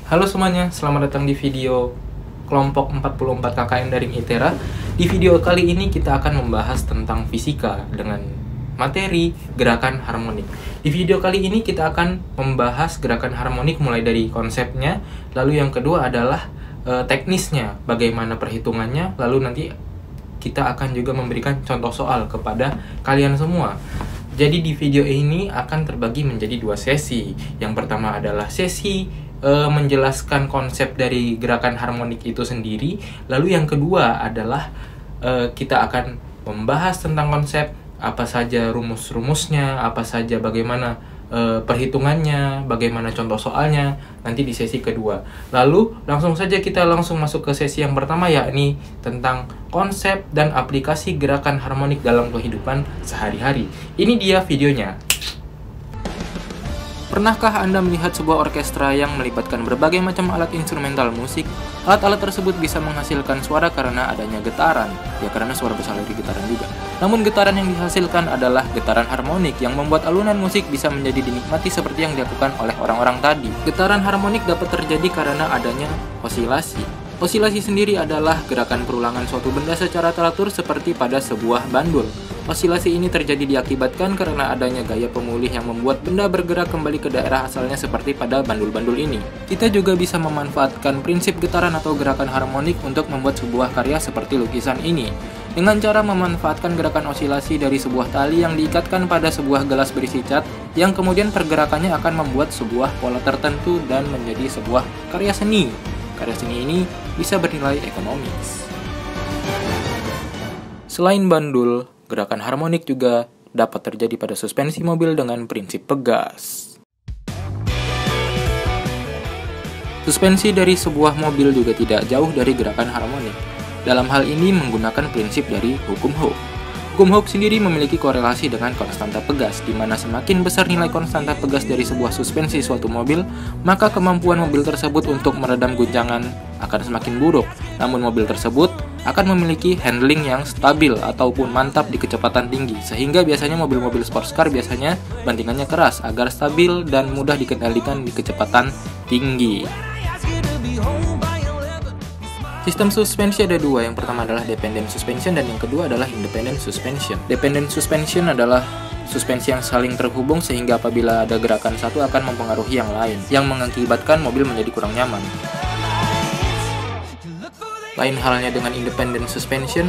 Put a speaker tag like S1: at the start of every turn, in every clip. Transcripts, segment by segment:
S1: Halo semuanya, selamat datang di video kelompok 44 KKN Daring ITERA. Di video kali ini kita akan membahas tentang fisika dengan materi gerakan harmonik. Di video kali ini kita akan membahas gerakan harmonik mulai dari konsepnya, lalu yang kedua adalah teknisnya, bagaimana perhitungannya, lalu nanti kita akan juga memberikan contoh soal kepada kalian semua. Jadi di video ini akan terbagi menjadi dua sesi. Yang pertama adalah sesi menjelaskan konsep dari gerakan harmonik itu sendiri. Lalu yang kedua adalah kita akan membahas tentang konsep, apa saja rumus-rumusnya, apa saja bagaimana perhitungannya, bagaimana contoh soalnya, nanti di sesi kedua. Lalu langsung saja kita langsung masuk ke sesi yang pertama, yakni tentang konsep dan aplikasi gerakan harmonik dalam kehidupan sehari-hari. Ini dia videonya. Pernahkah Anda melihat sebuah orkestra yang melibatkan berbagai macam alat instrumental musik? Alat-alat tersebut bisa menghasilkan suara karena adanya getaran, ya karena suara besar dari getaran juga. Namun getaran yang dihasilkan adalah getaran harmonik yang membuat alunan musik bisa menjadi dinikmati seperti yang dilakukan oleh orang-orang tadi. Getaran harmonik dapat terjadi karena adanya osilasi. Osilasi sendiri adalah gerakan perulangan suatu benda secara teratur seperti pada sebuah bandul. Osilasi ini terjadi diakibatkan karena adanya gaya pemulih yang membuat benda bergerak kembali ke daerah asalnya seperti pada bandul-bandul ini. Kita juga bisa memanfaatkan prinsip getaran atau gerakan harmonik untuk membuat sebuah karya seperti lukisan ini. Dengan cara memanfaatkan gerakan osilasi dari sebuah tali yang diikatkan pada sebuah gelas berisi cat, yang kemudian pergerakannya akan membuat sebuah pola tertentu dan menjadi sebuah karya seni. Karya seni ini bisa bernilai ekonomis. Selain bandul, gerakan harmonik juga dapat terjadi pada suspensi mobil dengan prinsip pegas. Suspensi dari sebuah mobil juga tidak jauh dari gerakan harmonik. Dalam hal ini menggunakan prinsip dari hukum Hooke. Hukum Hooke sendiri memiliki korelasi dengan konstanta pegas, di mana semakin besar nilai konstanta pegas dari sebuah suspensi suatu mobil, maka kemampuan mobil tersebut untuk meredam guncangan akan semakin buruk. Namun mobil tersebut akan memiliki handling yang stabil ataupun mantap di kecepatan tinggi, sehingga biasanya mobil-mobil sports car biasanya bantingannya keras agar stabil dan mudah dikendalikan di kecepatan tinggi. Sistem suspensi ada dua, yang pertama adalah dependent suspension dan yang kedua adalah independent suspension. Dependent suspension adalah suspensi yang saling terhubung sehingga apabila ada gerakan satu akan mempengaruhi yang lain, yang mengakibatkan mobil menjadi kurang nyaman. Lain halnya dengan independent suspension,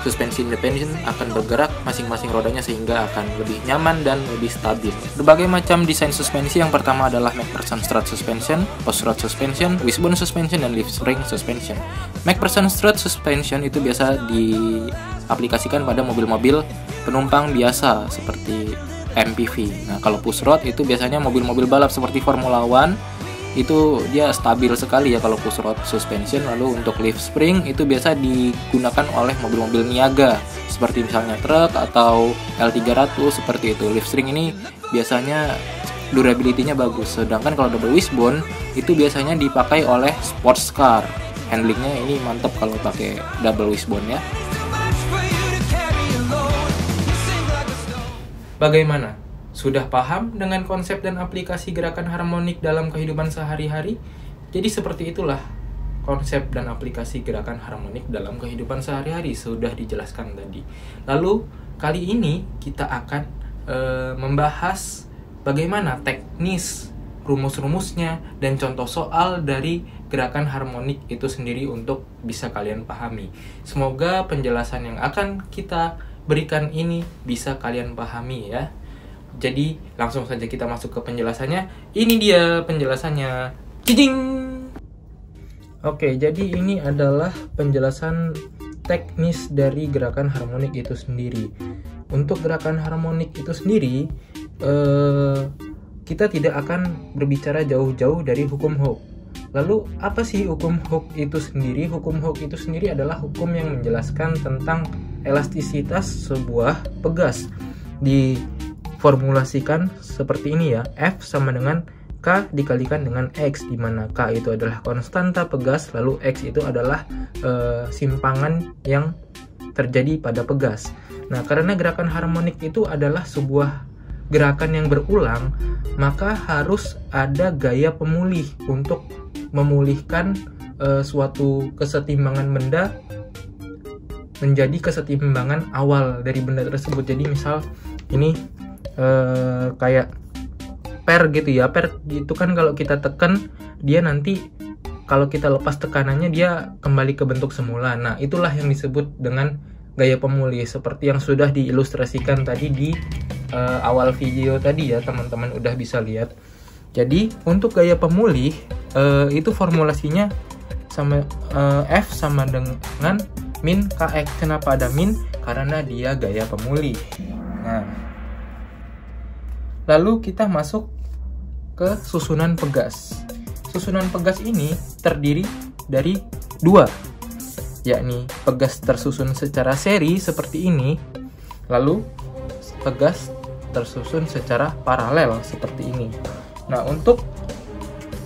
S1: suspensi independent akan bergerak masing-masing rodanya sehingga akan lebih nyaman dan lebih stabil. Berbagai macam desain suspensi, yang pertama adalah McPherson strut suspension, post rod suspension, wishbone suspension, dan leaf spring suspension. McPherson strut suspension itu biasa diaplikasikan pada mobil-mobil penumpang biasa seperti MPV. Nah, kalau push rod itu biasanya mobil-mobil balap seperti Formula One. Itu dia stabil sekali ya kalau push rod suspension. Lalu untuk leaf spring itu biasa digunakan oleh mobil-mobil niaga seperti misalnya truk atau L300 seperti itu. Leaf spring ini biasanya durability-nya bagus, sedangkan kalau double wishbone itu biasanya dipakai oleh sports car. Handlingnya ini mantap kalau pakai double wishbone ya. Bagaimana? Sudah paham dengan konsep dan aplikasi gerakan harmonik dalam kehidupan sehari-hari? Jadi seperti itulah konsep dan aplikasi gerakan harmonik dalam kehidupan sehari-hari, sudah dijelaskan tadi. Lalu kali ini kita akan membahas bagaimana teknis, rumus-rumusnya, dan contoh soal dari gerakan harmonik itu sendiri untuk bisa kalian pahami. Semoga penjelasan yang akan kita berikan ini bisa kalian pahami ya. Jadi langsung saja kita masuk ke penjelasannya. Ini dia penjelasannya. Cicing. Oke, jadi ini adalah penjelasan teknis dari gerakan harmonik itu sendiri. Untuk gerakan harmonik itu sendiri, kita tidak akan berbicara jauh-jauh dari hukum Hooke. Lalu apa sih hukum Hooke itu sendiri? Hukum Hooke itu sendiri adalah hukum yang menjelaskan tentang elastisitas sebuah pegas. Diformulasikan seperti ini ya, F sama dengan K dikalikan dengan X, di mana K itu adalah konstanta pegas, lalu X itu adalah simpangan yang terjadi pada pegas. Nah, karena gerakan harmonik itu adalah sebuah gerakan yang berulang, maka harus ada gaya pemulih untuk memulihkan suatu kesetimbangan benda menjadi kesetimbangan awal dari benda tersebut. Jadi misal ini kayak per gitu ya, per gitu kan, kalau kita tekan dia nanti kalau kita lepas tekanannya dia kembali ke bentuk semula. Nah, itulah yang disebut dengan gaya pemulih, seperti yang sudah diilustrasikan tadi di awal video tadi ya, teman-teman udah bisa lihat. Jadi untuk gaya pemulih itu formulasinya sama F sama dengan min Kx. Kenapa ada min? Karena dia gaya pemulih. Nah, lalu kita masuk ke susunan pegas. Susunan pegas ini terdiri dari dua, yakni pegas tersusun secara seri seperti ini, lalu pegas tersusun secara paralel seperti ini. Nah, untuk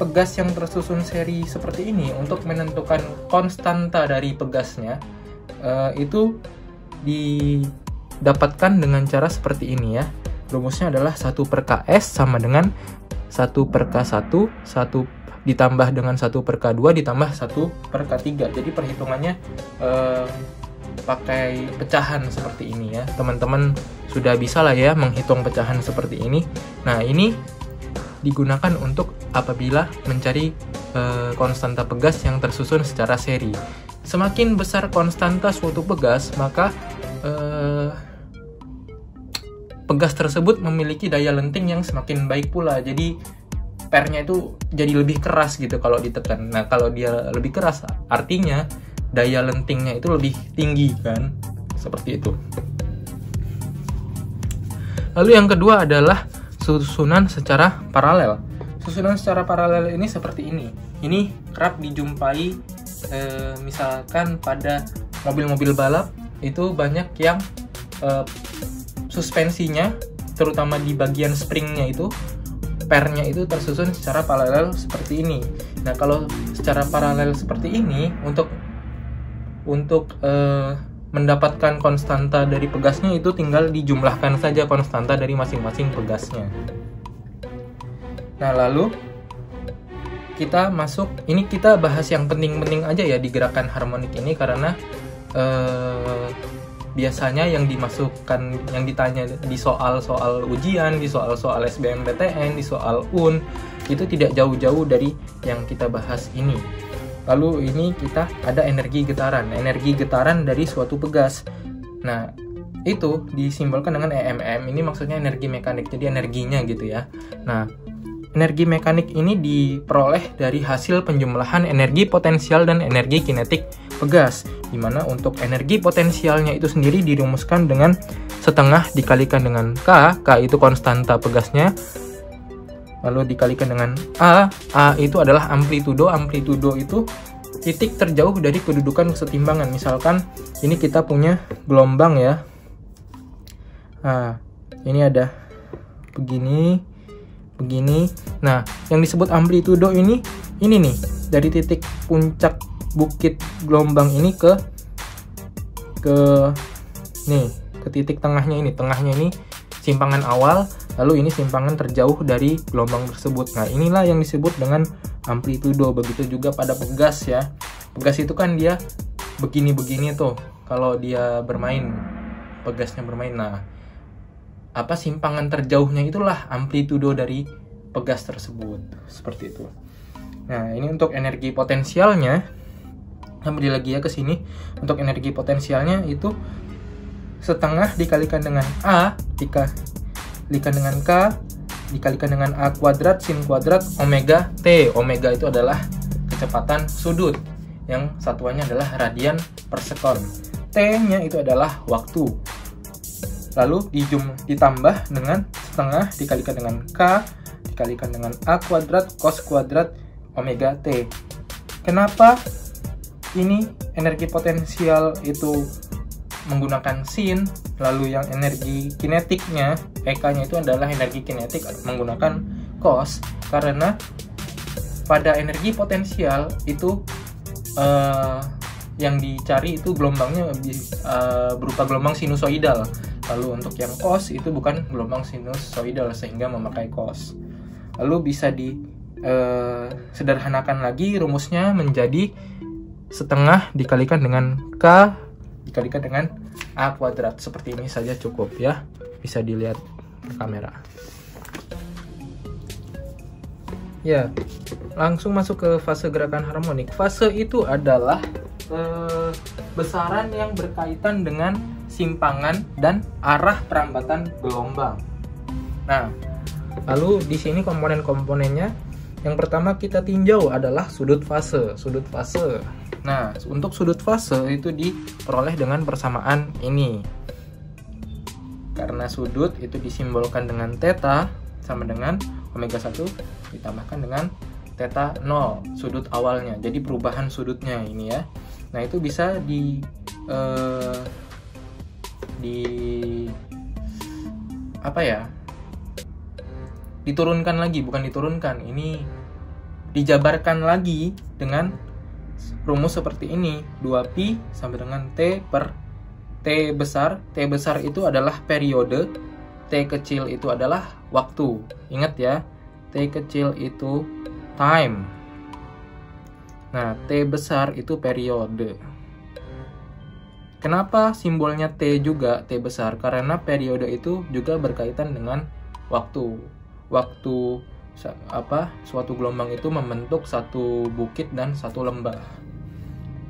S1: pegas yang tersusun seri seperti ini, untuk menentukan konstanta dari pegasnya, itu didapatkan dengan cara seperti ini ya. Rumusnya adalah 1/Ks sama dengan 1/K1, 1 ditambah dengan 1/K2 ditambah 1/K3. Jadi perhitungannya pakai pecahan seperti ini ya. Teman-teman sudah bisa lah ya menghitung pecahan seperti ini. Nah, ini digunakan untuk apabila mencari konstanta pegas yang tersusun secara seri. Semakin besar konstanta suatu pegas, maka pegas tersebut memiliki daya lenting yang semakin baik pula. Jadi pernya itu jadi lebih keras gitu kalau ditekan. Nah, kalau dia lebih keras artinya daya lentingnya itu lebih tinggi kan, seperti itu. Lalu yang kedua adalah susunan secara paralel. Susunan secara paralel ini seperti ini. Ini kerap dijumpai misalkan pada mobil-mobil balap, itu banyak yang suspensinya, terutama di bagian springnya itu, pernya itu tersusun secara paralel seperti ini. Nah, kalau secara paralel seperti ini, untuk mendapatkan konstanta dari pegasnya itu tinggal dijumlahkan saja konstanta dari masing-masing pegasnya. Nah, lalu kita masuk, ini kita bahas yang penting-penting aja ya di gerakan harmonik ini, karena biasanya yang dimasukkan, yang ditanya di soal-soal ujian, di soal-soal SBMPTN, di soal UN, itu tidak jauh-jauh dari yang kita bahas ini. Lalu ini kita ada energi getaran dari suatu pegas. Nah, itu disimbolkan dengan EMM, ini maksudnya energi mekanik, jadi energinya gitu ya. Nah, energi mekanik ini diperoleh dari hasil penjumlahan energi potensial dan energi kinetik pegas, di mana untuk energi potensialnya itu sendiri dirumuskan dengan setengah dikalikan dengan K itu konstanta pegasnya, lalu dikalikan dengan A itu adalah amplitudo itu titik terjauh dari kedudukan kesetimbangan. Misalkan ini kita punya gelombang ya, ini ada begini. Nah, yang disebut amplitudo ini nih, dari titik puncak bukit gelombang ini ke titik tengahnya ini. Tengahnya ini simpangan awal, lalu ini simpangan terjauh dari gelombang tersebut. Nah, inilah yang disebut dengan amplitudo. Begitu juga pada pegas ya. Pegas itu kan dia begini-begini tuh kalau dia bermain, pegasnya bermain. Nah, simpangan terjauhnya itulah amplitudo dari pegas tersebut, seperti itu. Nah, ini untuk energi potensialnya, kembali lagi ya ke sini. Untuk energi potensialnya itu setengah dikalikan dengan A dikalikan dengan K dikalikan dengan A kuadrat sin kuadrat omega T. Omega itu adalah kecepatan sudut, yang satuannya adalah radian per sekon. T-nya itu adalah waktu. Lalu ditambah dengan setengah dikalikan dengan K dikalikan dengan A kuadrat cos kuadrat omega T. Kenapa ini energi potensial itu menggunakan sin, lalu yang energi kinetiknya, EK-nya itu adalah energi kinetik menggunakan cos? Karena pada energi potensial itu yang dicari itu gelombangnya berupa gelombang sinusoidal. Lalu untuk yang cos itu bukan gelombang sinusoidal sehingga memakai cos. Lalu bisa sederhanakan lagi rumusnya menjadi setengah dikalikan dengan K dikalikan dengan A kuadrat. Seperti ini saja cukup ya. Bisa dilihat ke kamera. Ya, langsung masuk ke fase gerakan harmonik. Fase itu adalah besaran yang berkaitan dengan simpangan dan arah perambatan gelombang. Nah, lalu di sini komponen-komponennya yang pertama kita tinjau adalah sudut fase. Sudut fase. Nah, untuk sudut fase itu diperoleh dengan persamaan ini. Karena sudut itu disimbolkan dengan theta sama dengan omega 1 ditambahkan dengan theta 0 sudut awalnya. Jadi perubahan sudutnya ini ya. Nah, itu bisa diturunkan lagi, bukan diturunkan. Ini dijabarkan lagi dengan rumus seperti ini. 2pi sama dengan T per T besar. T besar itu adalah periode, T kecil itu adalah waktu. Ingat ya, T kecil itu time. Nah, T besar itu periode. Kenapa simbolnya T juga, T besar? Karena periode itu juga berkaitan dengan waktu. Waktu suatu gelombang itu membentuk satu bukit dan satu lembah.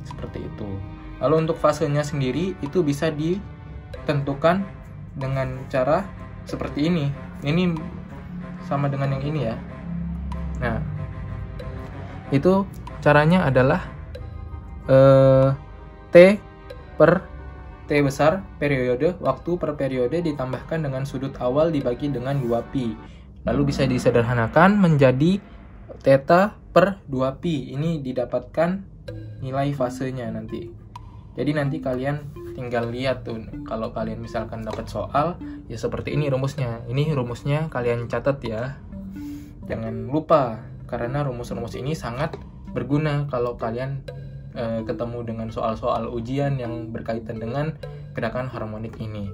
S1: Seperti itu. Lalu untuk fasenya sendiri itu bisa ditentukan dengan cara seperti ini. Ini sama dengan yang ini ya. Nah, itu caranya adalah T per T besar periode, waktu per periode ditambahkan dengan sudut awal dibagi dengan 2pi. Lalu bisa disederhanakan menjadi theta per 2pi. Ini didapatkan nilai fasenya nanti. Jadi nanti kalian tinggal lihat tuh, kalau kalian misalkan dapat soal, ya seperti ini rumusnya. Ini rumusnya kalian catat ya. Jangan lupa, karena rumus-rumus ini sangat berguna kalau kalian ketemu dengan soal-soal ujian yang berkaitan dengan gerakan harmonik ini.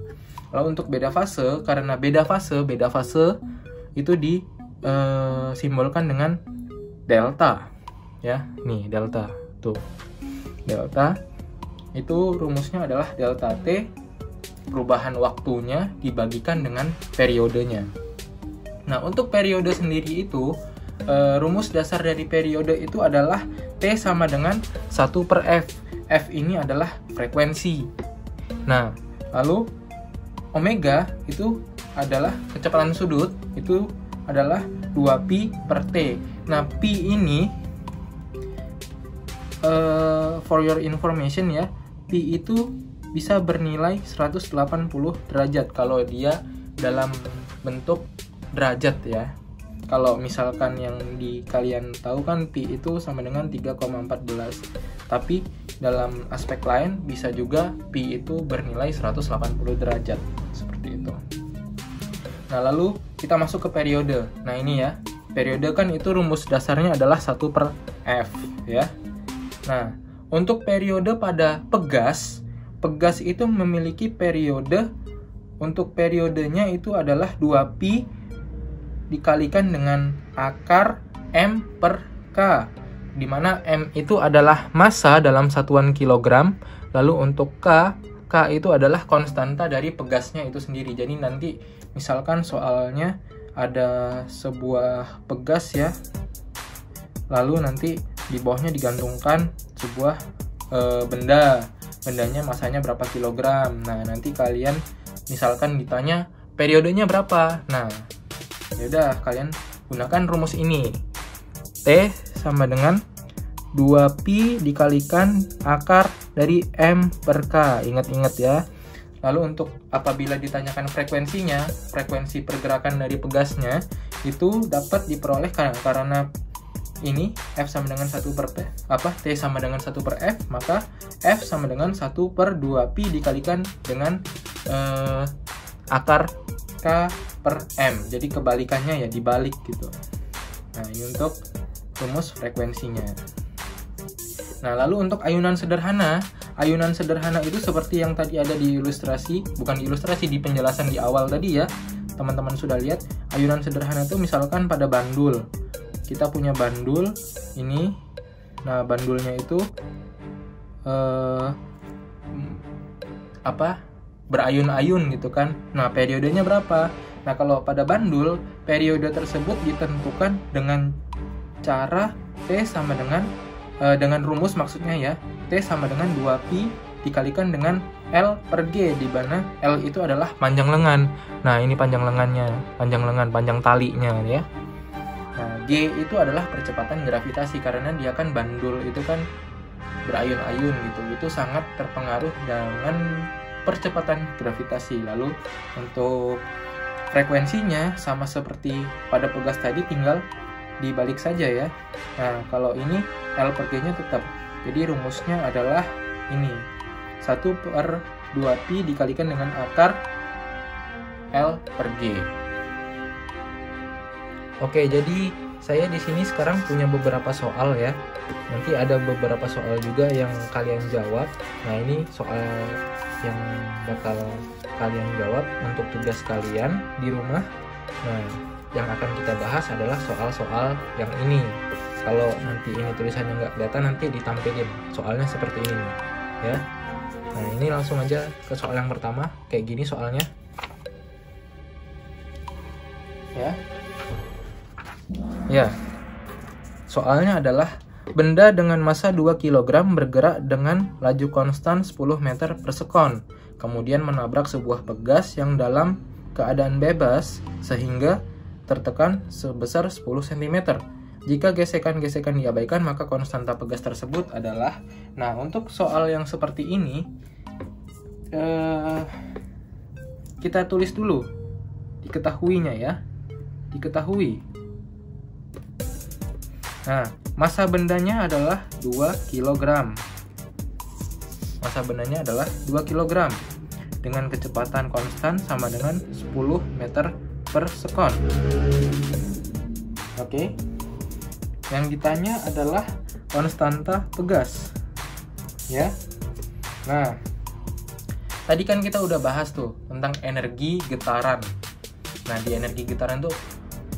S1: Lalu untuk beda fase, karena beda fase itu disimbolkan dengan delta. Ya, nih delta. Tuh. Delta itu rumusnya adalah delta T, perubahan waktunya dibagikan dengan periodenya. Nah, untuk periode sendiri itu, rumus dasar dari periode itu adalah T sama dengan 1 per F. F ini adalah frekuensi. Nah, lalu omega itu adalah kecepatan sudut, itu adalah 2pi per T. Nah, pi ini for your information ya, pi itu bisa bernilai 180 derajat kalau dia dalam bentuk derajat ya. Kalau misalkan yang kalian tahu kan pi itu sama dengan 3,14. Tapi dalam aspek lain bisa juga pi itu bernilai 180 derajat. Seperti itu. Nah, lalu kita masuk ke periode. Nah, ini ya. Periode kan itu rumus dasarnya adalah 1 per F ya. Nah, untuk periode pada pegas itu memiliki periode. Untuk periodenya itu adalah 2pi dikalikan dengan akar M per K, di mana M itu adalah massa dalam satuan kilogram, lalu untuk K itu adalah konstanta dari pegasnya itu sendiri. Jadi nanti misalkan soalnya ada sebuah pegas ya, lalu nanti di bawahnya digantungkan sebuah bendanya massanya berapa kilogram. Nah, nanti kalian misalkan ditanya periodenya berapa, nah yaudah kalian gunakan rumus ini. T sama dengan 2pi dikalikan akar dari M per K. Ingat-ingat ya. Lalu untuk apabila ditanyakan frekuensinya, frekuensi pergerakan dari pegasnya itu dapat diperoleh karena ini F sama dengan 1 per T sama dengan 1 per F, maka F sama dengan 1 per 2pi dikalikan dengan akar K per M. Jadi kebalikannya ya, dibalik gitu. Nah, ini untuk rumus frekuensinya. Nah, lalu untuk ayunan sederhana itu seperti yang tadi ada di ilustrasi, bukan di ilustrasi, di penjelasan di awal tadi ya. Teman-teman sudah lihat, ayunan sederhana itu misalkan pada bandul. kita punya bandul ini. Nah, bandulnya itu berayun-ayun gitu kan. Nah, periodenya berapa? Nah, kalau pada bandul, periode tersebut ditentukan dengan cara T sama dengan rumus maksudnya ya. T sama dengan 2pi dikalikan dengan L per G, di mana L itu adalah panjang lengan. Nah, ini panjang lengannya, panjang talinya ya. Nah, G itu adalah percepatan gravitasi, karena dia kan bandul itu kan berayun-ayun gitu. Itu sangat terpengaruh dengan percepatan gravitasi. Lalu untuk frekuensinya sama seperti pada pegas tadi, tinggal dibalik saja ya. Nah, kalau ini L per G nya tetap. Jadi rumusnya adalah ini, 1/2pi dikalikan dengan akar L per G. Oke, jadi saya di sini sekarang punya beberapa soal ya. Nanti ada beberapa soal juga yang kalian jawab. Nah, ini soal yang bakal kalian jawab untuk tugas kalian di rumah. Nah, yang akan kita bahas adalah soal-soal yang ini. Kalau nanti ini tulisannya nggak kelihatan, nanti ditampilin soalnya seperti ini nih, ya. Nah, ini langsung aja ke soal yang pertama. Kayak gini soalnya, ya. Soalnya adalah benda dengan massa 2 kg bergerak dengan laju konstan 10 meter per sekon, kemudian menabrak sebuah pegas yang dalam keadaan bebas sehingga tertekan sebesar 10 cm. Jika gesekan-gesekan diabaikan, maka konstanta pegas tersebut adalah... Nah, untuk soal yang seperti ini, kita tulis dulu diketahuinya ya. Diketahui. Nah, massa bendanya adalah 2 kg. Massa bendanya adalah 2 kg dengan kecepatan konstan sama dengan 10 meter per sekon. Oke. Yang ditanya adalah konstanta pegas. Ya. Nah, tadi kan kita udah bahas tuh tentang energi getaran. Nah, di energi getaran tuh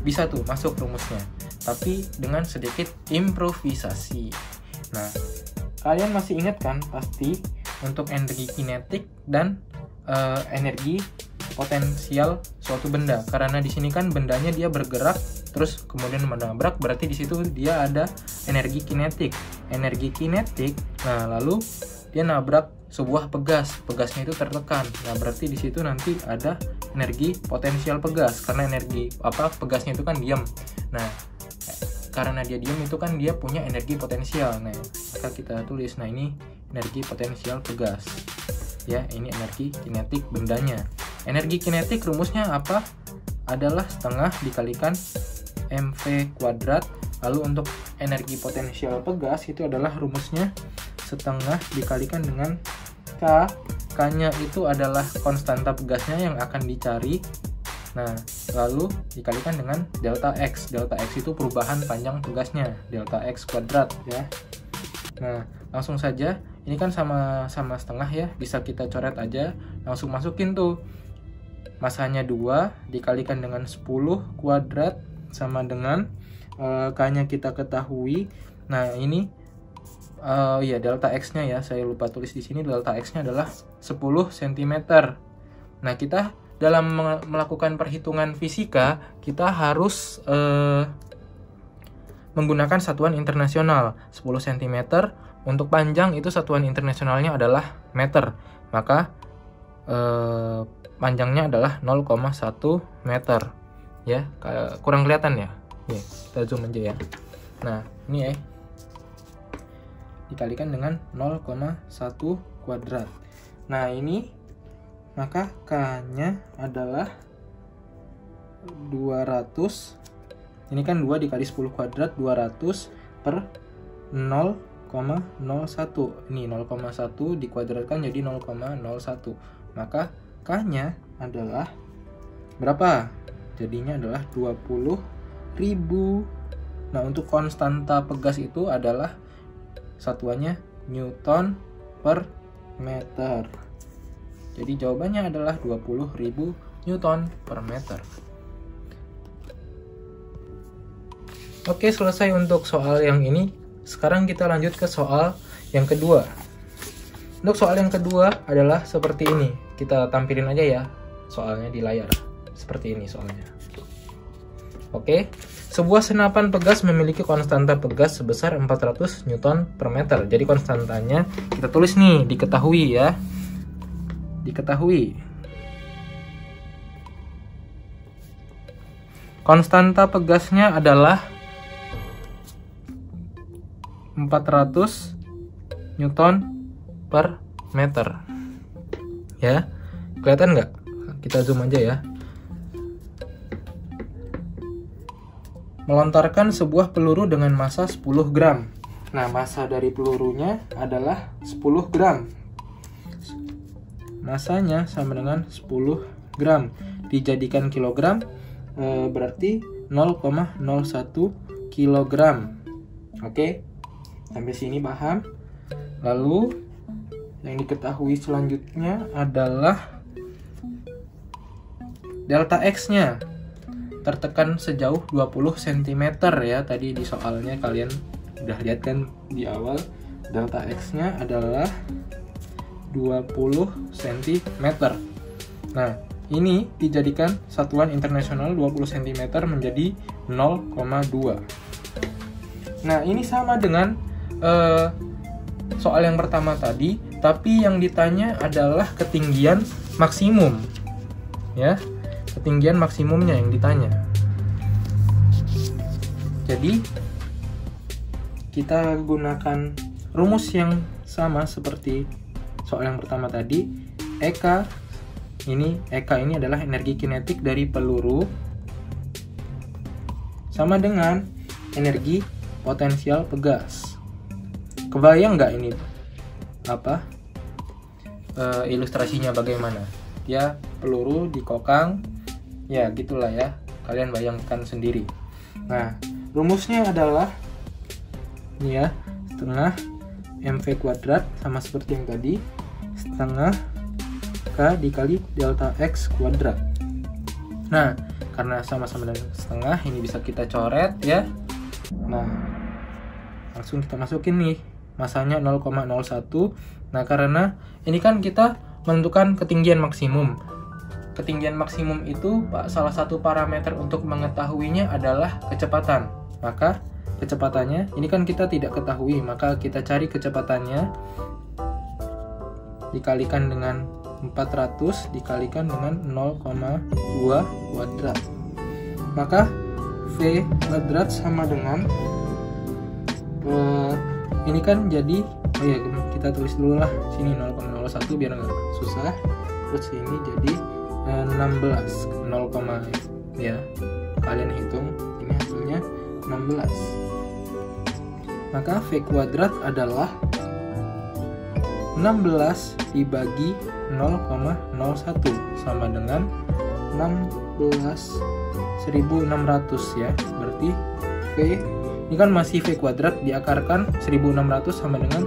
S1: bisa tuh masuk rumusnya, tapi dengan sedikit improvisasi. Nah, kalian masih ingat kan pasti untuk energi kinetik dan energi potensial suatu benda. Karena di sini kan bendanya dia bergerak terus kemudian menabrak, berarti di situ dia ada energi kinetik. Energi kinetik. Nah, lalu dia nabrak sebuah pegas. Pegasnya itu tertekan. Nah, berarti di situ nanti ada energi potensial pegas, karena energi pegasnya itu kan diam. Nah, karena dia diam itu kan dia punya energi potensial. Nah, maka kita tulis, nah ini energi potensial pegas. Ya, ini energi kinetik bendanya. Energi kinetik rumusnya apa? Adalah setengah dikalikan mv kuadrat. Lalu untuk energi potensial pegas itu adalah rumusnya setengah dikalikan dengan K. K-nya itu adalah konstanta pegasnya yang akan dicari. Nah, lalu dikalikan dengan delta X. Delta X itu perubahan panjang pegasnya, delta X kuadrat ya. Nah, langsung saja, ini kan sama setengah ya, bisa kita coret aja. Langsung masukin tuh, massanya 2 dikalikan dengan 10 kuadrat sama dengan K-nya kita ketahui. Nah, ini ya delta X-nya ya, saya lupa tulis di sini, delta X-nya adalah 10 cm. Nah, kita dalam melakukan perhitungan fisika, kita harus menggunakan satuan internasional. 10 cm untuk panjang itu satuan internasionalnya adalah meter. Maka panjangnya adalah 0,1 meter. Ya, kurang kelihatan ya? Nih, kita zoom aja ya. Nah, ini ya. Dikalikan dengan 0,1 kuadrat. Nah, ini maka K-nya adalah 200. Ini kan 2 dikali 10 kuadrat, 200 per 0,01. Ini 0,1 dikuadratkan jadi 0,01. Maka K-nya adalah berapa? Jadinya adalah 20.000. Nah, untuk konstanta pegas itu adalah satuannya Newton per meter. Jadi jawabannya adalah 20.000 Newton per meter. Oke, selesai untuk soal yang ini. Sekarang kita lanjut ke soal yang kedua. Untuk soal yang kedua adalah seperti ini. Kita tampilin aja ya soalnya di layar. Seperti ini soalnya. Oke, sebuah senapan pegas memiliki konstanta pegas sebesar 400 Newton per meter. Jadi konstantanya kita tulis nih, diketahui ya. Diketahui. Konstanta pegasnya adalah 400 Newton per meter. Ya, kelihatan nggak? Kita zoom aja ya. Melontarkan sebuah peluru dengan massa 10 gram. Nah, massa dari pelurunya adalah 10 gram. Massanya sama dengan 10 gram. Dijadikan kilogram, berarti 0,01 kilogram. Oke, sampai sini paham? Lalu, yang diketahui selanjutnya adalah delta X-nya. Tertekan sejauh 20 cm ya, tadi di soalnya kalian udah lihat kan di awal. Delta X-nya adalah 20 cm. Nah, ini dijadikan satuan internasional 20 cm menjadi 0,2. Nah, ini sama dengan soal yang pertama tadi, tapi yang ditanya adalah ketinggian maksimum. Ya. Ketinggian maksimumnya yang ditanya. Jadi kita gunakan rumus yang sama seperti soal yang pertama tadi. EK ini adalah energi kinetik dari peluru sama dengan energi potensial pegas. Kebayang nggak ini ilustrasinya bagaimana? Ya, peluru dikokang. Ya, gitulah ya. Kalian bayangkan sendiri. Nah, rumusnya adalah ini ya, setengah mv kuadrat sama seperti yang tadi, setengah k dikali delta x kuadrat. Nah, karena sama-sama dengan setengah, ini bisa kita coret ya. Nah, langsung kita masukin nih, masanya 0,01. Nah, karena ini kan kita menentukan ketinggian maksimum. Ketinggian maksimum itu salah satu parameter untuk mengetahuinya adalah kecepatan. Maka kecepatannya, ini kan kita tidak ketahui, maka kita cari kecepatannya dikalikan dengan 400 dikalikan dengan 0,2 kuadrat. Maka V kuadrat sama dengan ini kan jadi, kita tulis dulu lah sini 0,01 biar nggak susah. Terus ini jadi 16 ya, kalian hitung ini hasilnya 16. Maka V kuadrat adalah 16 dibagi 0,01 sama dengan 16.600 ya. Berarti V ini kan masih V kuadrat diakarkan 1600 sama dengan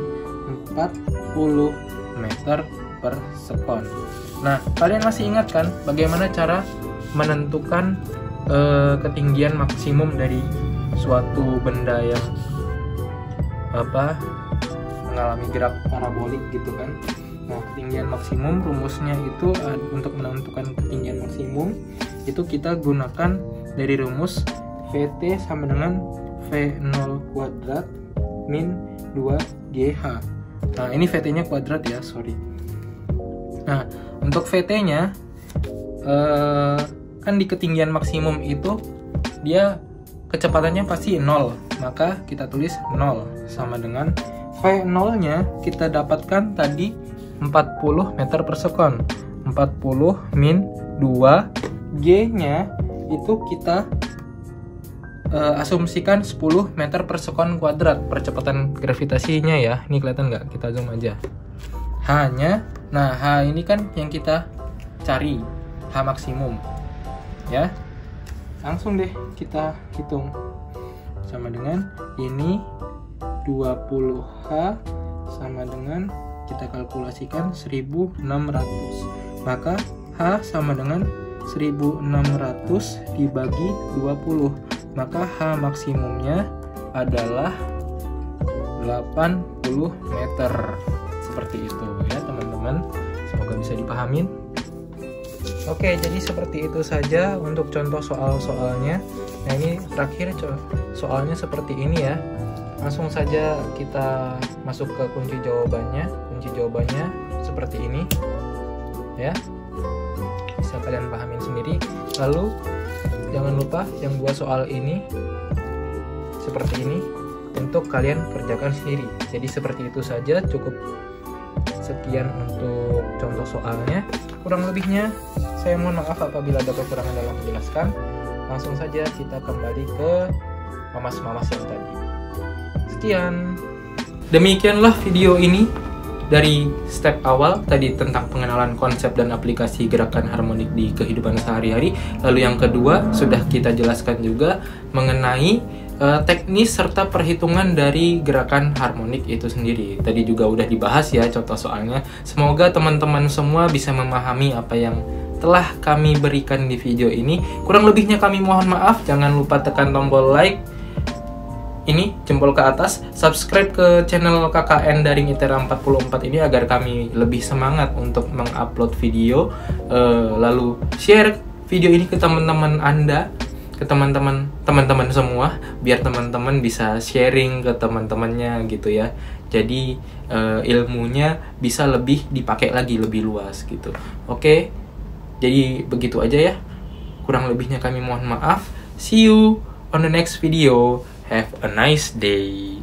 S1: 40 meter per sekon. Nah, kalian masih ingat kan bagaimana cara menentukan ketinggian maksimum dari suatu benda yang mengalami gerak parabolik gitu kan? Nah, ketinggian maksimum rumusnya itu untuk menentukan ketinggian maksimum itu kita gunakan dari rumus VT sama dengan V0 kuadrat min 2GH. Nah, ini VT-nya kuadrat ya, sorry. Nah, untuk VT-nya kan di ketinggian maksimum itu dia kecepatannya pasti 0, maka kita tulis 0 sama dengan V0-nya kita dapatkan tadi 40 meter per sekon. 40 min 2 G-nya itu kita asumsikan 10 meter per sekon kuadrat percepatan gravitasinya ya. Ini kelihatan nggak? Kita zoom aja. H-nya, nah H ini kan yang kita cari, H maksimum ya. Langsung deh kita hitung sama dengan ini 20H sama dengan kita kalkulasikan 1600. Maka H sama dengan 1600 dibagi 20. maka H maksimumnya adalah 80 meter. Seperti itu ya teman-teman, semoga bisa dipahamin. Oke, jadi seperti itu saja untuk contoh soal-soalnya. Nah, ini terakhir soalnya seperti ini ya. Langsung saja kita masuk ke kunci jawabannya. Kunci jawabannya seperti ini ya, bisa kalian pahamin sendiri. Lalu jangan lupa yang dua soal ini seperti ini untuk kalian kerjakan sendiri. Jadi seperti itu saja, cukup sekian untuk contoh soalnya. Kurang lebihnya saya mohon maaf apabila ada kekurangan dalam menjelaskan. Langsung saja kita kembali ke mamas-mamas yang tadi. Sekian. Demikianlah video ini dari step awal tadi tentang pengenalan konsep dan aplikasi gerakan harmonik di kehidupan sehari-hari. Lalu yang kedua sudah kita jelaskan juga mengenai teknis serta perhitungan dari gerakan harmonik itu sendiri. Tadi juga udah dibahas ya contoh soalnya. Semoga teman-teman semua bisa memahami apa yang telah kami berikan di video ini. Kurang lebihnya kami mohon maaf. Jangan lupa tekan tombol like ini, jempol ke atas, subscribe ke channel KKN Daring ITERA 44 ini agar kami lebih semangat untuk mengupload video. Lalu share video ini ke teman-teman Anda, ke teman-teman semua, biar teman-teman bisa sharing ke teman-temannya gitu ya. Jadi ilmunya bisa lebih dipakai lagi, lebih luas gitu. Oke, jadi begitu aja ya. Kurang lebihnya kami mohon maaf. See you on the next video. Have a nice day.